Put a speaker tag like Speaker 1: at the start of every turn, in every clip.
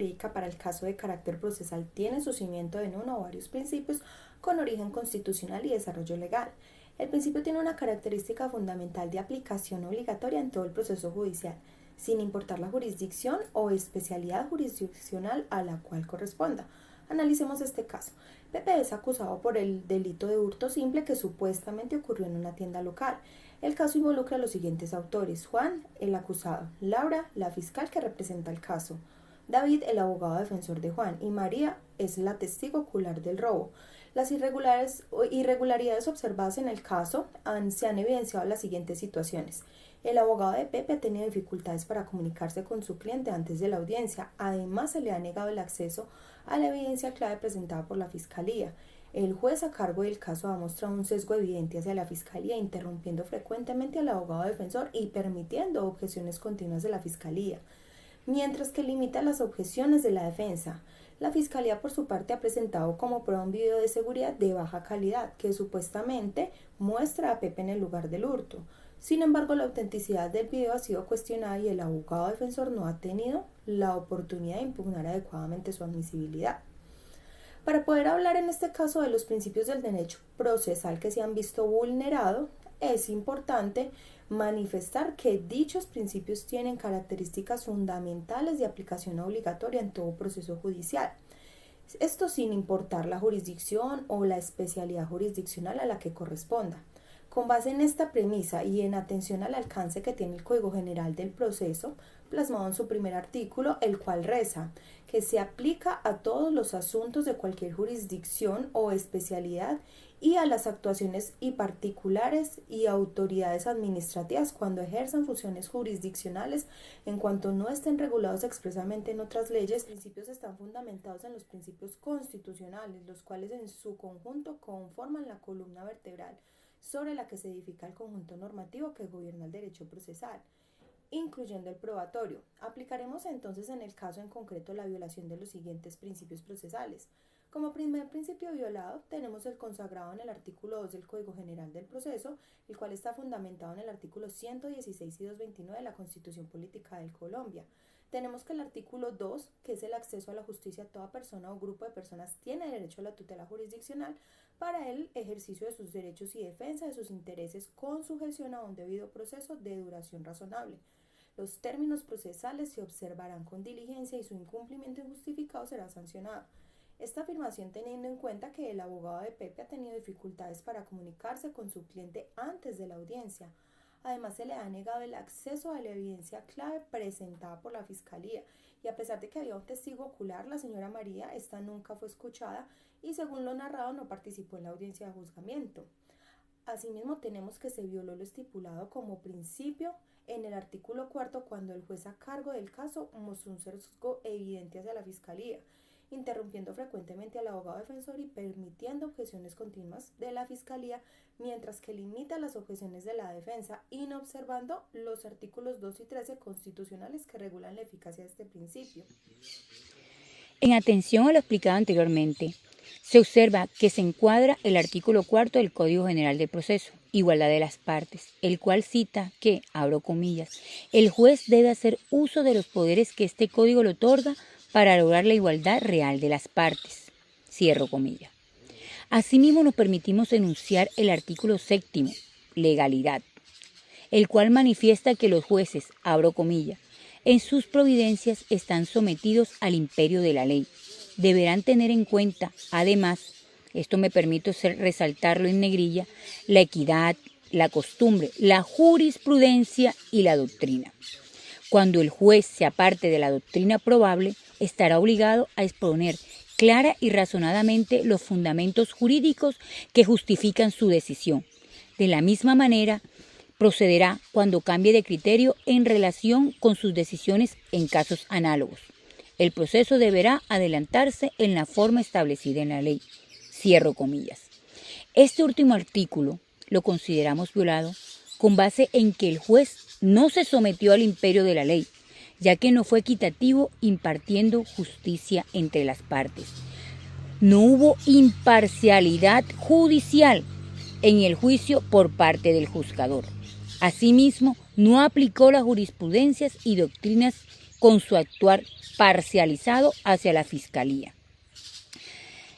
Speaker 1: jurídica para el caso de carácter procesal tiene su cimiento en uno o varios principios con origen constitucional y desarrollo legal. El principio tiene una característica fundamental de aplicación obligatoria en todo el proceso judicial, sin importar la jurisdicción o especialidad jurisdiccional a la cual corresponda. Analicemos este caso. Pepe es acusado por el delito de hurto simple que supuestamente ocurrió en una tienda local. El caso involucra a los siguientes autores: Juan, el acusado; Laura, la fiscal que representa el caso; David, el abogado defensor de Juan; y María es la testigo ocular del robo. Las irregularidades observadas en el caso se han evidenciado las siguientes situaciones. El abogado de Pepe ha tenido dificultades para comunicarse con su cliente antes de la audiencia. Además, se le ha negado el acceso a la evidencia clave presentada por la Fiscalía. El juez a cargo del caso ha mostrado un sesgo evidente hacia la Fiscalía, interrumpiendo frecuentemente al abogado defensor y permitiendo objeciones continuas de la Fiscalía, mientras que limita las objeciones de la defensa. La Fiscalía, por su parte, ha presentado como prueba un video de seguridad de baja calidad que supuestamente muestra a Pepe en el lugar del hurto. Sin embargo, la autenticidad del video ha sido cuestionada y el abogado defensor no ha tenido la oportunidad de impugnar adecuadamente su admisibilidad. Para poder hablar en este caso de los principios del derecho procesal que se han visto vulnerados, es importante manifestar que dichos principios tienen características fundamentales de aplicación obligatoria en todo proceso judicial. Esto sin importar la jurisdicción o la especialidad jurisdiccional a la que corresponda. Con base en esta premisa y en atención al alcance que tiene el Código General del Proceso, plasmado en su primer artículo, el cual reza que se aplica a todos los asuntos de cualquier jurisdicción o especialidad y a las actuaciones y particulares y autoridades administrativas cuando ejerzan funciones jurisdiccionales en cuanto no estén regulados expresamente en otras leyes. Los principios están fundamentados en los principios constitucionales, los cuales en su conjunto conforman la columna vertebral sobre la que se edifica el conjunto normativo que gobierna el derecho procesal, incluyendo el probatorio. Aplicaremos entonces en el caso en concreto la violación de los siguientes principios procesales. Como primer principio violado tenemos el consagrado en el artículo 2 del Código General del Proceso, el cual está fundamentado en el artículo 116 y 229 de la Constitución Política de Colombia. Tenemos que el artículo 2, que es el acceso a la justicia, toda persona o grupo de personas tiene derecho a la tutela jurisdiccional para el ejercicio de sus derechos y defensa de sus intereses con sujeción a un debido proceso de duración razonable. Los términos procesales se observarán con diligencia y su incumplimiento injustificado será sancionado. Esta afirmación teniendo en cuenta que el abogado de Pepe ha tenido dificultades para comunicarse con su cliente antes de la audiencia. Además, se le ha negado el acceso a la evidencia clave presentada por la Fiscalía y a pesar de que había un testigo ocular, la señora María, esta nunca fue escuchada y según lo narrado no participó en la audiencia de juzgamiento. Asimismo, tenemos que se violó lo estipulado como principio en el artículo 4 cuando el juez a cargo del caso mostró un sesgo evidente hacia la Fiscalía, interrumpiendo frecuentemente al abogado defensor y permitiendo objeciones continuas de la Fiscalía, mientras que limita las objeciones de la defensa, inobservando los artículos 2 y 13 constitucionales que regulan la eficacia de este principio.
Speaker 2: En atención a lo explicado anteriormente, se observa que se encuadra el artículo 4 del Código General del Proceso, igualdad de las partes, el cual cita que, abro comillas, el juez debe hacer uso de los poderes que este código le otorga para lograr la igualdad real de las partes, cierro comillas. Asimismo, nos permitimos enunciar el artículo 7, legalidad, el cual manifiesta que los jueces, abro comillas, en sus providencias están sometidos al imperio de la ley. Deberán tener en cuenta, además, esto me permito resaltarlo en negrilla, la equidad, la costumbre, la jurisprudencia y la doctrina. Cuando el juez se aparte de la doctrina probable, estará obligado a exponer clara y razonadamente los fundamentos jurídicos que justifican su decisión. De la misma manera, procederá cuando cambie de criterio en relación con sus decisiones en casos análogos. El proceso deberá adelantarse en la forma establecida en la ley. Cierro comillas. Este último artículo lo consideramos violado con base en que el juez no se sometió al imperio de la ley, ya que no fue equitativo impartiendo justicia entre las partes. No hubo imparcialidad judicial en el juicio por parte del juzgador. Asimismo, no aplicó las jurisprudencias y doctrinas con su actuar parcializado hacia la Fiscalía.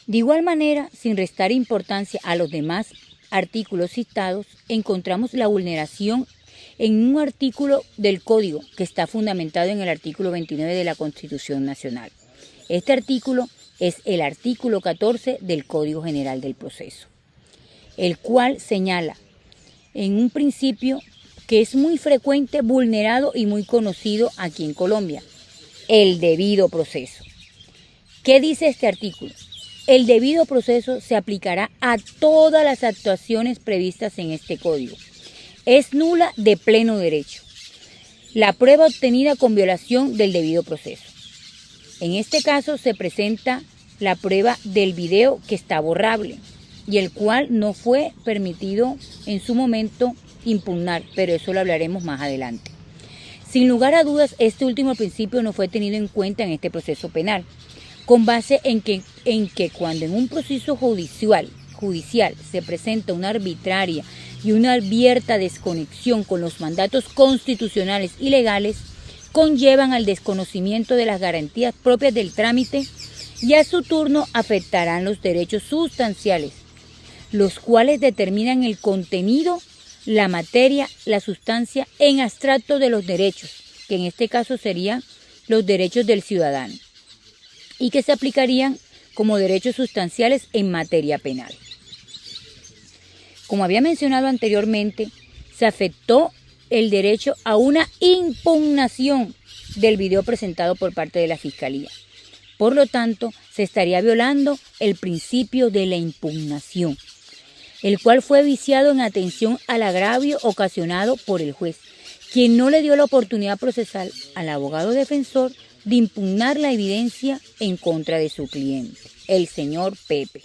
Speaker 2: De igual manera, sin restar importancia a los demás artículos citados, encontramos la vulneración en un artículo del Código que está fundamentado en el artículo 29 de la Constitución Nacional. Este artículo es el artículo 14 del Código General del Proceso, el cual señala en un principio que es muy frecuente, vulnerado y muy conocido aquí en Colombia, el debido proceso. ¿Qué dice este artículo? El debido proceso se aplicará a todas las actuaciones previstas en este código. Es nula de pleno derecho la prueba obtenida con violación del debido proceso. En este caso se presenta la prueba del video que está borrable y el cual no fue permitido en su momento impugnar, pero eso lo hablaremos más adelante. Sin lugar a dudas, este último principio no fue tenido en cuenta en este proceso penal, con base en que cuando en un proceso judicial se presenta una arbitraria y una abierta desconexión con los mandatos constitucionales y legales, conllevan al desconocimiento de las garantías propias del trámite y a su turno afectarán los derechos sustanciales, los cuales determinan el contenido, la materia, la sustancia en abstracto de los derechos, que en este caso serían los derechos del ciudadano, y que se aplicarían como derechos sustanciales en materia penal. Como había mencionado anteriormente, se afectó el derecho a una impugnación del video presentado por parte de la Fiscalía. Por lo tanto, se estaría violando el principio de la impugnación, el cual fue viciado en atención al agravio ocasionado por el juez, quien no le dio la oportunidad procesal al abogado defensor de impugnar la evidencia en contra de su cliente, el señor Pepe.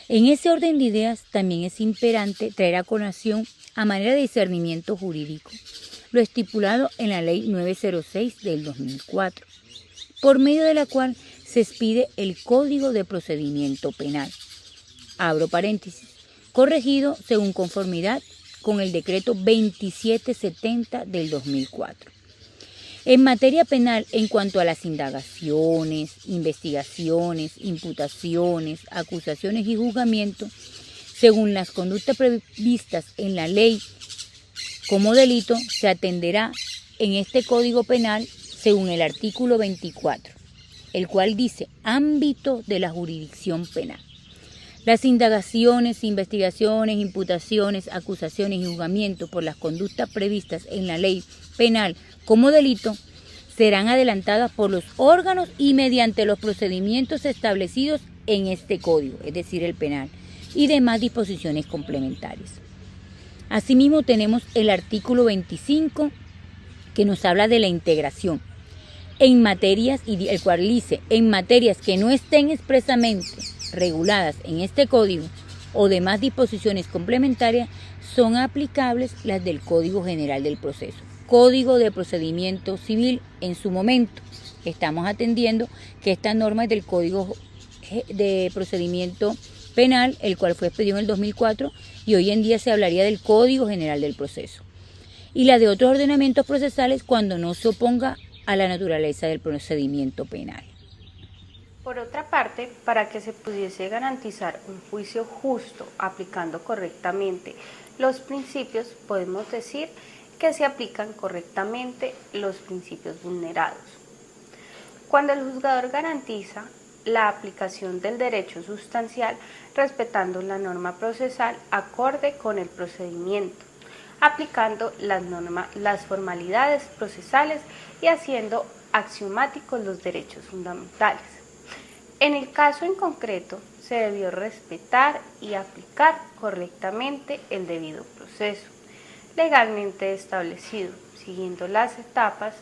Speaker 2: En ese orden de ideas, también es imperante traer a colación, a manera de discernimiento jurídico, lo estipulado en la Ley 906 del 2004, por medio de la cual se expide el Código de Procedimiento Penal, abro paréntesis, corregido según conformidad con el Decreto 2770 del 2004. En materia penal, en cuanto a las indagaciones, investigaciones, imputaciones, acusaciones y juzgamiento, según las conductas previstas en la ley como delito, se atenderá en este Código Penal según el artículo 24, el cual dice ámbito de la jurisdicción penal. Las indagaciones, investigaciones, imputaciones, acusaciones y juzgamientos por las conductas previstas en la ley penal como delito serán adelantadas por los órganos y mediante los procedimientos establecidos en este código, es decir, el penal, y demás disposiciones complementarias. Asimismo, tenemos el artículo 25 que nos habla de la integración en materias, y el cual dice, en materias que no estén expresamente reguladas en este código o demás disposiciones complementarias, son aplicables las del Código General del Proceso, Código de Procedimiento Civil en su momento. Estamos atendiendo que esta norma es del Código de Procedimiento Penal, el cual fue expedido en el 2004, y hoy en día se hablaría del Código General del Proceso. Y la de otros ordenamientos procesales cuando no se oponga a la naturaleza del procedimiento penal.
Speaker 3: Por otra parte, para que se pudiese garantizar un juicio justo aplicando correctamente los principios, podemos decir que se aplican correctamente los principios vulnerados. Cuando el juzgador garantiza la aplicación del derecho sustancial respetando la norma procesal acorde con el procedimiento, aplicando las formalidades procesales y haciendo axiomáticos los derechos fundamentales. En el caso en concreto, se debió respetar y aplicar correctamente el debido proceso, legalmente establecido, siguiendo las etapas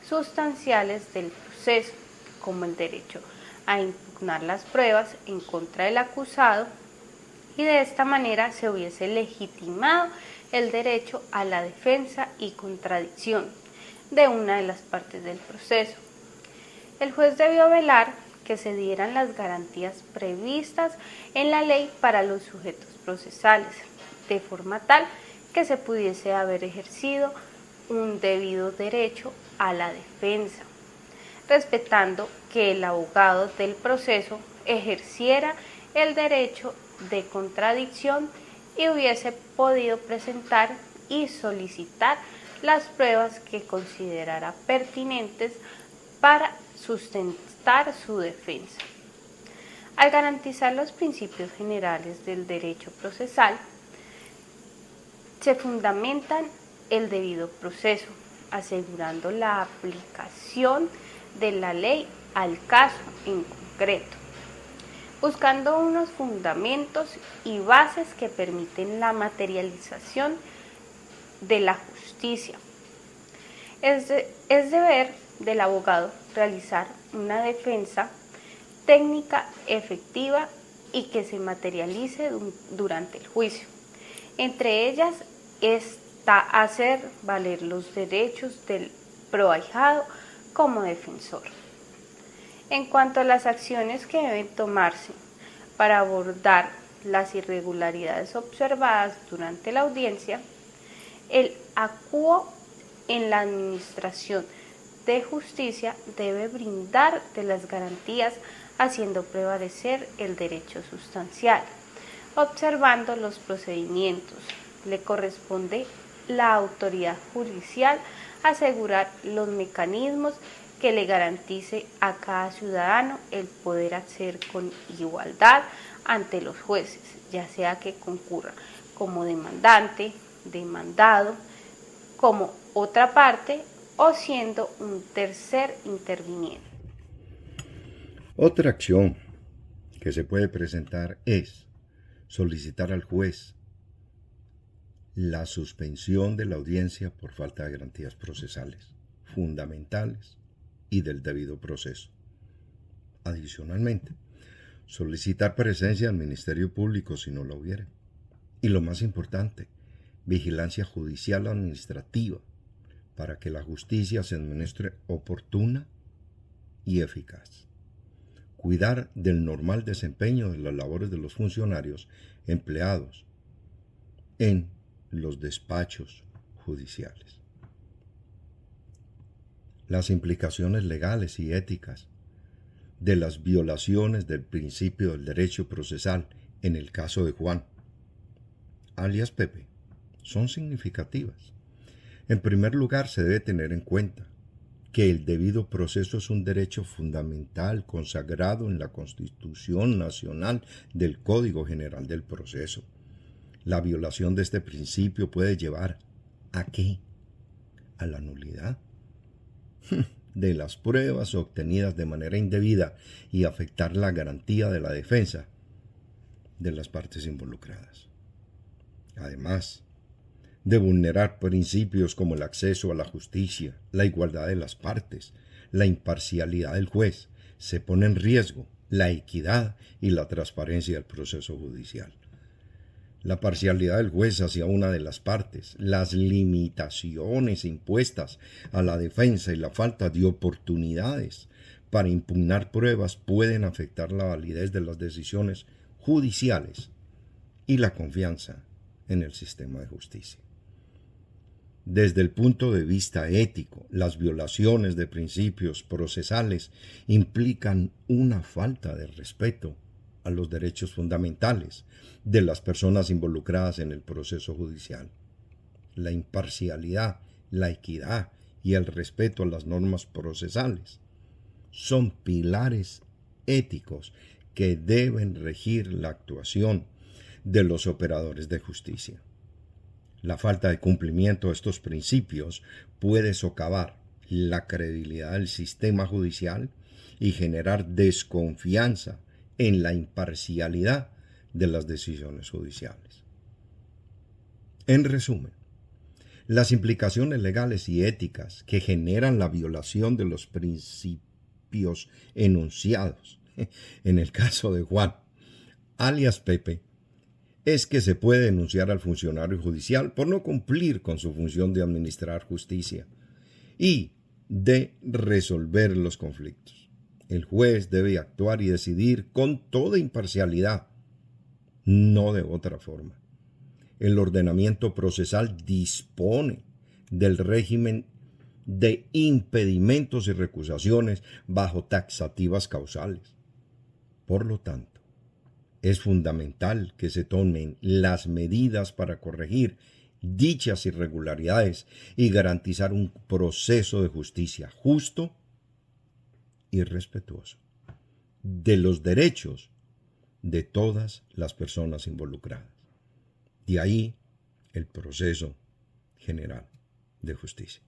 Speaker 3: sustanciales del proceso, como el derecho a impugnar las pruebas en contra del acusado, y de esta manera se hubiese legitimado el derecho a la defensa y contradicción de una de las partes del proceso. El juez debió velar que se dieran las garantías previstas en la ley para los sujetos procesales, de forma tal que se pudiese haber ejercido un debido derecho a la defensa, respetando que el abogado del proceso ejerciera el derecho de contradicción y hubiese podido presentar y solicitar las pruebas que considerara pertinentes para sustentar su defensa. Al garantizar los principios generales del derecho procesal, se fundamentan el debido proceso, asegurando la aplicación de la ley al caso en concreto, buscando unos fundamentos y bases que permiten la materialización de la justicia. Es deber del abogado realizar una defensa técnica efectiva y que se materialice durante el juicio. Entre ellas está hacer valer los derechos del proahijado como defensor. En cuanto a las acciones que deben tomarse para abordar las irregularidades observadas durante la audiencia, el acuo en la administración de justicia debe brindar de las garantías haciendo prevalecer el derecho sustancial. Observando los procedimientos, le corresponde la autoridad judicial asegurar los mecanismos que le garantice a cada ciudadano el poder acceder con igualdad ante los jueces, ya sea que concurra como demandante, demandado, como otra parte o siendo un tercer interviniente.
Speaker 4: Otra acción que se puede presentar es solicitar al juez la suspensión de la audiencia por falta de garantías procesales fundamentales y del debido proceso. Adicionalmente, solicitar presencia del Ministerio Público si no la hubiera. Y lo más importante, vigilancia judicial administrativa para que la justicia se administre oportuna y eficaz. Cuidar del normal desempeño de las labores de los funcionarios empleados en los despachos judiciales. Las implicaciones legales y éticas de las violaciones del principio del derecho procesal en el caso de Juan, alias Pepe, son significativas. En primer lugar, se debe tener en cuenta que el debido proceso es un derecho fundamental consagrado en la Constitución Nacional del Código General del Proceso. La violación de este principio puede llevar ¿a qué? A la nulidad de las pruebas obtenidas de manera indebida y afectar la garantía de la defensa de las partes involucradas. Además de vulnerar principios como el acceso a la justicia, la igualdad de las partes, la imparcialidad del juez, se pone en riesgo la equidad y la transparencia del proceso judicial. La parcialidad del juez hacia una de las partes, las limitaciones impuestas a la defensa y la falta de oportunidades para impugnar pruebas pueden afectar la validez de las decisiones judiciales y la confianza en el sistema de justicia. Desde el punto de vista ético, las violaciones de principios procesales implican una falta de respeto a los derechos fundamentales de las personas involucradas en el proceso judicial. La imparcialidad, la equidad y el respeto a las normas procesales son pilares éticos que deben regir la actuación de los operadores de justicia. La falta de cumplimiento de estos principios puede socavar la credibilidad del sistema judicial y generar desconfianza en la imparcialidad de las decisiones judiciales. En resumen, las implicaciones legales y éticas que generan la violación de los principios enunciados en el caso de Juan, alias Pepe, es que se puede denunciar al funcionario judicial por no cumplir con su función de administrar justicia y de resolver los conflictos. El juez debe actuar y decidir con toda imparcialidad, no de otra forma. El ordenamiento procesal dispone del régimen de impedimentos y recusaciones bajo taxativas causales. Por lo tanto, es fundamental que se tomen las medidas para corregir dichas irregularidades y garantizar un proceso de justicia justo y respetuoso de los derechos de todas las personas involucradas. De ahí el proceso general de justicia.